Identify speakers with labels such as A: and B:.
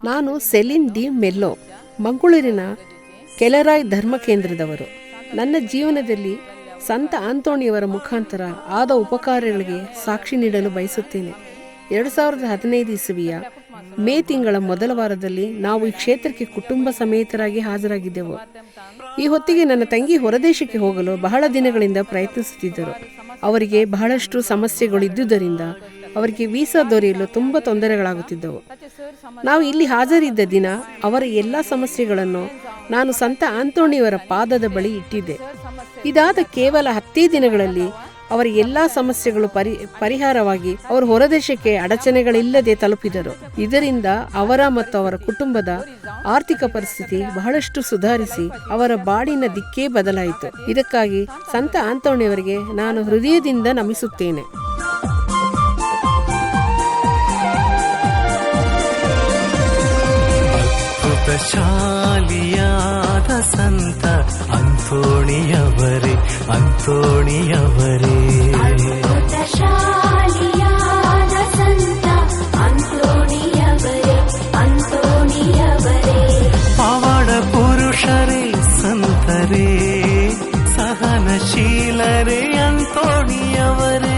A: ನಾನು ಸೆಲಿನ್ D Mellow, ಮಂಗಳೂರಿನ ಕೆಲರಾಯ್ ಧರ್ಮ ಕೇಂದ್ರದವರು. ನನ್ನ ಜೀವನದಲ್ಲಿ ಸಂತ ಆಂತೋಣಿಯವರ ಮುಖಾಂತರ ಆದ ಉಪಕಾರಗಳಿಗೆ ಸಾಕ್ಷಿ ನೀಡಲು ಬಯಸುತ್ತೇನೆ. 2015 ಇಸವಿಯ ಮೇ ತಿಂಗಳ ಮೊದಲ ವಾರದಲ್ಲಿ ನಾವು ಈ ಕ್ಷೇತ್ರಕ್ಕೆ ಕುಟುಂಬ ಸಮೇತರಾಗಿ ಹಾಜರಾಗಿದ್ದೆವು. ಈ ಹೊತ್ತಿಗೆ ನನ್ನ ತಂಗಿ ಹೊರದೇಶಕ್ಕೆ ಹೋಗಲು ಬಹಳ ದಿನಗಳಿಂದ ಪ್ರಯತ್ನಿಸುತ್ತಿದ್ದರು. ಅವರಿಗೆ ಬಹಳಷ್ಟು ಸಮಸ್ಯೆಗಳು ಇದ್ದುದರಿಂದ ಅವರಿಗೆ ವೀಸಾ ದೊರೆಯಲು ತುಂಬ ತೊಂದರೆಗಳಾಗುತ್ತಿದ್ದವು. ನಾವು ಇಲ್ಲಿ ಹಾಜರಿದ್ದ ದಿನ ಅವರ ಎಲ್ಲ ಸಮಸ್ಯೆಗಳನ್ನು ನಾನು ಸಂತ ಆಂತೋಣಿಯವರ ಪಾದದ ಬಳಿ ಇಟ್ಟಿದ್ದೆ. ಇದಾದ ಕೇವಲ 10 ದಿನಗಳಲ್ಲಿ ಅವರ ಎಲ್ಲ ಸಮಸ್ಯೆಗಳು ಪರಿಹಾರವಾಗಿ ಅವರು ಹೊರದೇಶಕ್ಕೆ ಅಡಚಣೆಗಳಿಲ್ಲದೆ ತಲುಪಿದರು. ಇದರಿಂದ ಅವರ ಮತ್ತು ಅವರ ಕುಟುಂಬದ ಆರ್ಥಿಕ ಪರಿಸ್ಥಿತಿ ಬಹಳಷ್ಟು ಸುಧಾರಿಸಿ ಅವರ ಬಾಡಿನ ದಿಕ್ಕೇ ಬದಲಾಯಿತು. ಇದಕ್ಕಾಗಿ ಸಂತ ಆಂತೋಣಿಯವರಿಗೆ ನಾನು ಹೃದಯದಿಂದ ನಮಿಸುತ್ತೇನೆ.
B: ಶಾಲಿಯಾದ ಸಂತ ಆಂತೋಣಿಯವರೇ, ಆಂತೋಣಿಯವರೇ, ಶಾಲಿಯಾದ ಸಂತ ಆಂತೋಣಿಯವರೇ, ಆಂತೋಣಿಯವರೇ, ಪವಾಡ ಪುರುಷರೇ, ಸಂತರೇ, ಸಹನಶೀಲರೇ, ಆಂತೋಣಿಯವರೇ.